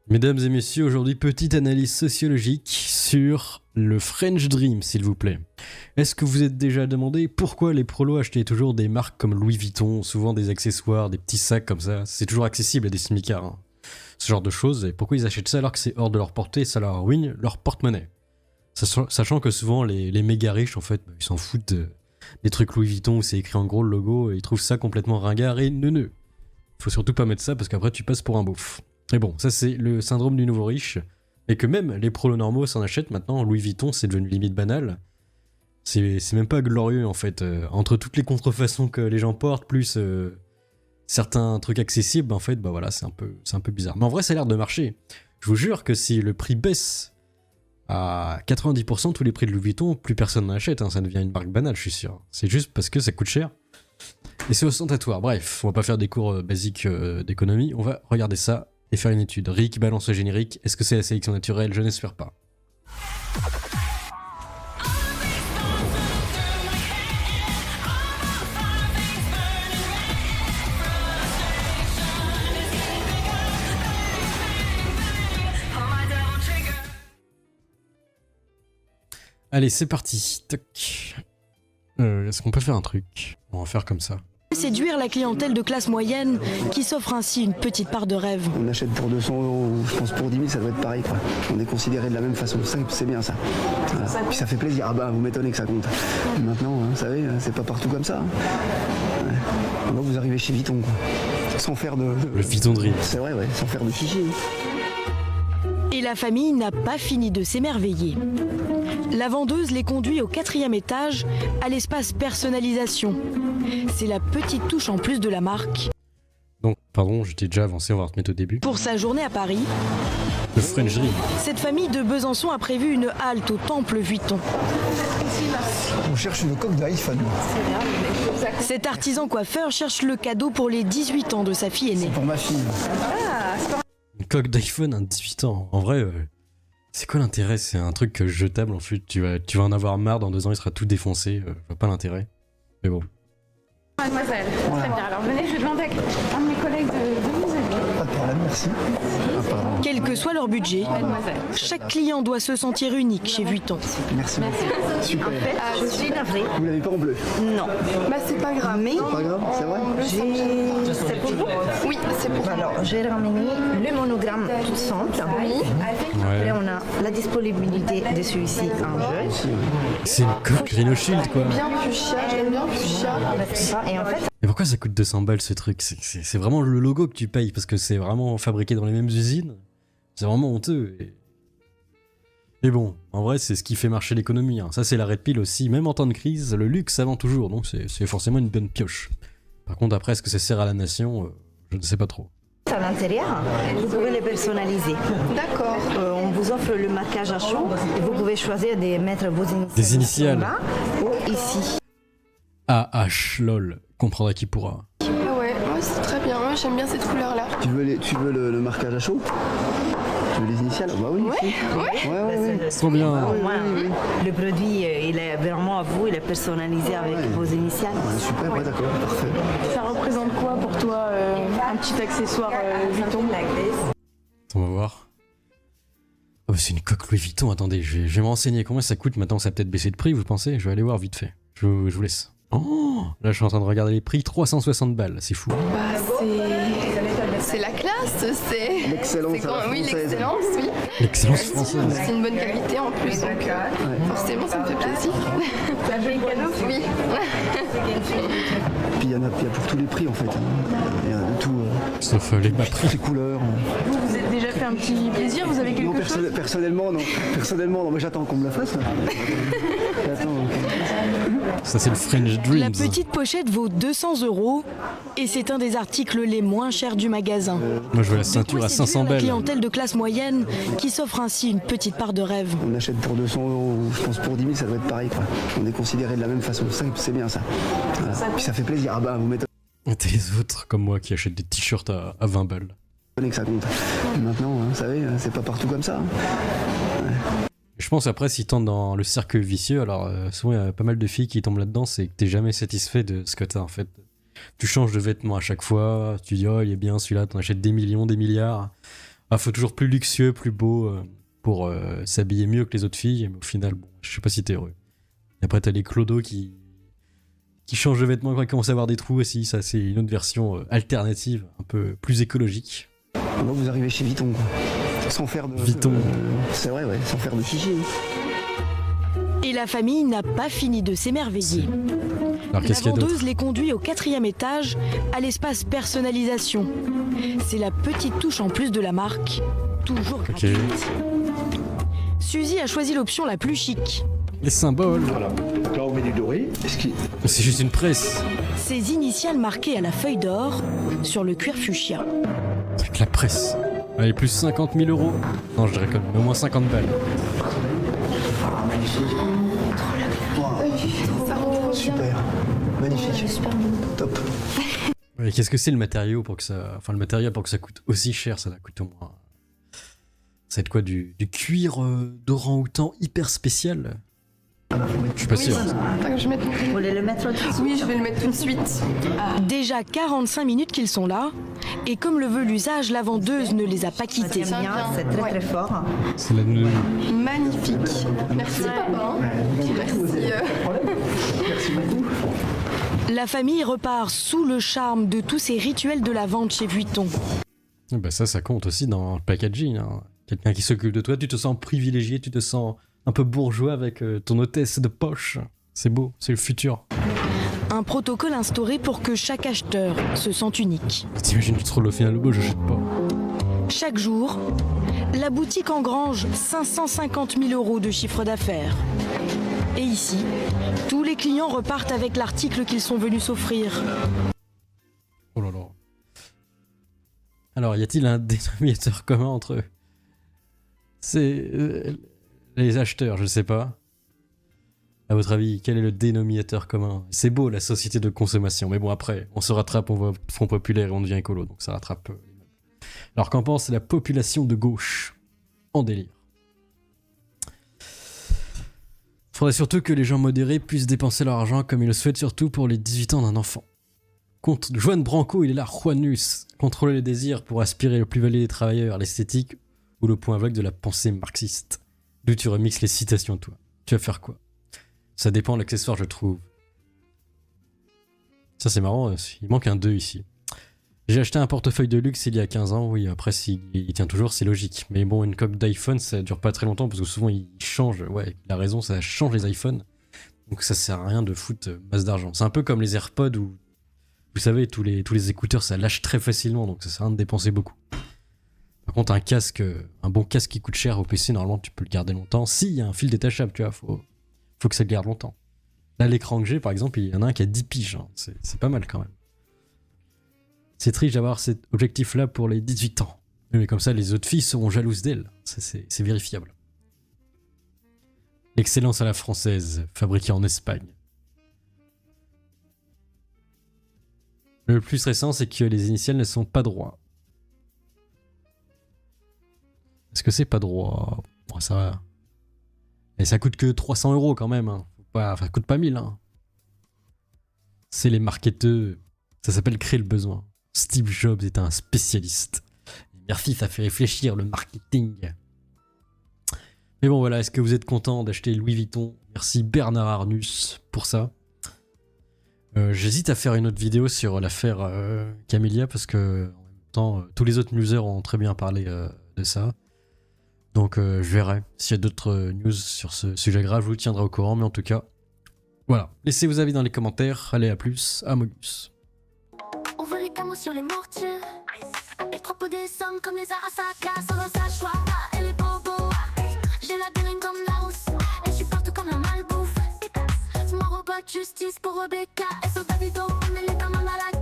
Mesdames et messieurs, aujourd'hui, petite analyse sociologique sur le French Dream, s'il vous plaît. Est-ce que vous êtes déjà demandé pourquoi les prolos achetaient toujours des marques comme Louis Vuitton, souvent des accessoires, des petits sacs comme ça? C'est toujours accessible à des smicards, hein. Ce genre de choses, et pourquoi ils achètent ça alors que c'est hors de leur portée et ça leur ruine leur porte-monnaie? Sachant que souvent, les méga riches, en fait, ils s'en foutent des trucs Louis Vuitton où c'est écrit en gros le logo, et ils trouvent ça complètement ringard et neuneux. Faut surtout pas mettre ça parce qu'après tu passes pour un beauf. Mais bon, ça c'est le syndrome du nouveau riche, et que même les prolos normaux s'en achètent maintenant. Louis Vuitton, c'est devenu limite banal. C'est même pas glorieux en fait. Entre toutes les contrefaçons que les gens portent, plus certains trucs accessibles, en fait, bah voilà, c'est un peu bizarre. Mais en vrai, ça a l'air de marcher. Je vous jure que si le prix baisse à 90%, tous les prix de Louis Vuitton, plus personne n'en achète, hein, ça devient une marque banale, je suis sûr. C'est juste parce que ça coûte cher. Et c'est ostentatoire. Bref, on va pas faire des cours basiques d'économie, on va regarder ça et faire une étude. Rick balance le générique. Est-ce que c'est la sélection naturelle? Je n'espère pas. Allez, c'est parti. Toc. Est-ce qu'on peut faire un truc? On va faire comme ça. Séduire la clientèle de classe moyenne qui s'offre ainsi une petite part de rêve. On achète pour 200 €, je pense pour 10 000 ça doit être pareil quoi. On est considéré de la même façon, ça, c'est bien ça. Voilà. Puis ça fait plaisir, ah bah vous m'étonnez que ça compte. Maintenant, vous savez, c'est pas partout comme ça. Ouais. Là vous arrivez chez Vuitton quoi. Sans faire de... Le Vuitton Dream. C'est vrai, ouais, sans faire de chichi. Et la famille n'a pas fini de s'émerveiller. La vendeuse les conduit au 4e étage, à l'espace personnalisation. C'est la petite touche en plus de la marque. Donc, pardon, j'étais déjà avancé, on va remettre au début. Pour sa journée à Paris, Le French Dream. cette famille de Besançon a prévu une halte au temple Vuitton. On cherche une coque d'iPhone. Cet artisan coiffeur cherche le cadeau pour les 18 ans de sa fille aînée. Pour ma fille. Une coque d'iPhone à 18 ans. En vrai, c'est quoi l'intérêt? C'est un truc jetable en fait. Tu vas en avoir marre, dans 2 ans il sera tout défoncé. Je vois pas l'intérêt. Mais bon. Mademoiselle, très bien. Alors venez, je vais demander à un de mes collègues de vous aider. Pas de problème, merci. Ah, pardon. Quel que soit leur budget, Mademoiselle. chaque client doit se sentir unique chez Vuitton. Merci. Super. Je suis navrée. Vous l'avez pas en bleu? Non. Bah c'est pas grave. Mais Pas grave, c'est vrai? c'est pour vous. Oui, c'est pour Alors, j'ai ramené le monogramme tout simple. Après, on a la disponibilité de celui-ci en jeu. C'est une coque Rhino Shield quoi. bien fuchsia, j'aime bien fuchsia. Et en fait, Et pourquoi ça coûte 200 balles ce truc? C'est vraiment le logo que tu payes parce que c'est vraiment fabriqué dans les mêmes usines. C'est vraiment honteux. Mais bon, en vrai, c'est ce qui fait marcher l'économie, hein. Ça, c'est l'arrêt de pile aussi. Même en temps de crise, le luxe avant toujours. Donc, c'est forcément une bonne pioche. Par contre, après, est-ce que ça sert à la nation? Je ne sais pas trop. à l'intérieur, vous pouvez les personnaliser. D'accord. On vous offre le marquage à chaud et vous pouvez choisir de mettre vos initiales. Des initiales. Là ou ici. AH, lol. Comprendra qui pourra. Ah ouais, c'est très bien. Moi, j'aime bien cette couleur-là. Tu veux le marquage à chaud? Tu veux les initiales? Bah oui. Ouais, ici. Ouais. Trop bien. Au moins, le produit, il est vraiment à vous, il est personnalisé avec vos initiales. Ouais, super, ouais, d'accord, parfait. Ça représente quoi pour toi, un petit accessoire Vuitton? On va voir. Oh, bah, c'est une coque Louis Vuitton. Attendez, je vais me renseigner. Combien ça coûte? Maintenant, ça a peut-être baissé de prix, vous pensez? Je vais aller voir vite fait. Je vous laisse. Oh, là, je suis en train de regarder les prix. 360 balles. C'est fou. Bah, c'est la classe, c'est... L'excellence c'est à la oui, française. l'excellence, oui. L'excellence française. C'est une bonne qualité en plus, donc forcément ça me fait plaisir. T'as fait le cadeau? Oui. Puis il y a pour tous les prix en fait. Il y a de tout. Sauf les bas prix. Toutes les couleurs. Vous vous êtes déjà fait un petit plaisir? Vous avez quelque Non, chose? personnellement, non. Personnellement, non, mais j'attends qu'on me la fasse. J'attends. Ça, c'est le French La Dreams. petite pochette vaut 200 € et c'est un des articles les moins chers du magasin. Moi, je veux la De ceinture quoi à 500 séduire la balles. clientèle de classe moyenne qui s'offre ainsi une petite part de rêve. On achète pour 200 €, je pense pour 10 000 ça doit être pareil quoi. On est considéré de la même façon, ça, c'est bien ça. Voilà. Puis ça fait plaisir, ah bah vous m'étonnez T'as les autres comme moi qui achètent des t-shirts à 20 balles. que ça compte. Maintenant, vous savez, c'est pas partout comme ça. Je pense après, si t'entres dans le cercle vicieux, alors souvent il y a pas mal de filles qui tombent là-dedans, c'est que t'es jamais satisfait de ce que t'as en fait. Tu changes de vêtements à chaque fois, tu dis oh il est bien celui-là, t'en achètes des millions, des milliards. Ah, faut toujours plus luxueux, plus beau pour s'habiller mieux que les autres filles. Mais au final, bon, je sais pas si t'es heureux. Et après, t'as les clodos qui changent de vêtements quand ils commencent à avoir des trous aussi. Ça, c'est une autre version alternative, un peu plus écologique. Là, vous arrivez chez Vuitton, quoi. Sans faire de... Vuitton. C'est vrai, ouais, sans faire de chichi. Et la famille n'a pas fini de s'émerveiller. Alors, La qu'est-ce qu'il y a d'autre? vendeuse les conduit au 4e étage, à l'espace personnalisation. C'est la petite touche en plus de la marque, toujours gratuite. Suzy a choisi l'option la plus chic. Les symboles. Voilà. Donc là, on met du doré. C'est juste une presse. Ses initiales marquées à la feuille d'or sur le cuir fuchsia. Avec la presse. Allez, plus 50 000 euros. Non, je déconne, mais au moins 50 balles. Super. Magnifique. Top. Et qu'est-ce que c'est le matériau pour que ça... Enfin, le matériel pour que ça coûte aussi cher, ça doit coûter au moins... Ça va être quoi, du cuir d'orang-outan hyper spécial? Je suis pas sûr. Vous voulez le mettre tout de suite? Oui, je vais le mettre tout de suite. Déjà 45 minutes qu'ils sont là, et comme le veut l'usage, la vendeuse ne les a pas quittés. C'est bien, c'est très très fort. C'est la... Magnifique. Merci papa. Merci beaucoup. La famille repart sous le charme de tous ces rituels de la vente chez Vuitton. Bah ça compte aussi dans le packaging. Hein. Quelqu'un qui s'occupe de toi, tu te sens privilégié, tu te sens un peu bourgeois avec ton hôtesse de poche. C'est beau, c'est le futur. Un protocole instauré pour que chaque acheteur se sente unique. T'imagines, tu te roules au final, beau, j'achète pas. Chaque jour, la boutique engrange 550 000 euros de chiffre d'affaires. Et ici, tous les clients repartent avec l'article qu'ils sont venus s'offrir. Oh là là. Alors, y a-t-il un dénominateur commun entre eux? C'est les acheteurs, je sais pas. À votre avis, quel est le dénominateur commun? C'est beau, la société de consommation, mais bon, après, on se rattrape, on voit Front Populaire et on devient écolo, donc ça rattrape les mêmes. Alors, qu'en pense la population de gauche? En délire. Faudrait surtout que les gens modérés puissent dépenser leur argent comme ils le souhaitent, surtout pour les 18 ans d'un enfant. Contre Juan Branco, il est là, Juanus. Contrôler les désirs pour aspirer le plus-value des travailleurs, l'esthétique ou le point aveugle de la pensée marxiste. D'où tu remixes les citations, toi. Tu vas faire quoi? Ça dépend de l'accessoire, je trouve. Ça, c'est marrant, il manque un 2 ici. J'ai acheté un portefeuille de luxe il y a 15 ans, oui, après, s'il tient toujours, c'est logique. Mais bon, une coque d'iPhone, ça dure pas très longtemps parce que souvent, il change. Ouais, il a raison, ça change les iPhones. Donc, ça sert à rien de foutre masse d'argent. C'est un peu comme les AirPods où, vous savez, tous les écouteurs, ça lâche très facilement, donc ça sert à rien de dépenser beaucoup. Par contre, un bon casque qui coûte cher au PC, normalement, tu peux le garder longtemps. Si, il y a un fil détachable, tu vois, faut que ça le garde longtemps. Là, l'écran que j'ai, par exemple, il y en a un qui a 10 piges. Hein. C'est pas mal quand même. C'est triste d'avoir cet objectif-là pour les 18 ans. Mais comme ça, les autres filles seront jalouses d'elle. C'est vérifiable. L'excellence à la française, fabriquée en Espagne. Le plus stressant, c'est que les initiales ne sont pas droits. Est-ce que c'est pas droit? Bon, ça va. Et ça coûte que 300 € quand même. Hein. Ça coûte pas 1000. Hein. C'est les marketeurs. Ça s'appelle créer le besoin. Steve Jobs est un spécialiste. Merci, ça fait réfléchir le marketing. Mais bon, voilà. Est-ce que vous êtes content d'acheter Louis Vuitton? Merci Bernard Arnus pour ça. J'hésite à faire une autre vidéo sur l'affaire Camélia parce que en même temps, tous les autres newsers ont très bien parlé de ça. Donc je verrai s'il y a d'autres news sur ce sujet grave, je vous tiendrai au courant, mais en tout cas, voilà. Laissez vos avis dans les commentaires, allez à plus, à Mogus. On veut les camos sur les mortiers, les propos des sommes comme les Arasaka, solo sa choix, et les bobos. J'ai la dégaine comme la rousse, et je suis partout comme un malbouffe. Mon robot justice pour Rebecca, et sur Davido, on est les comme un malade.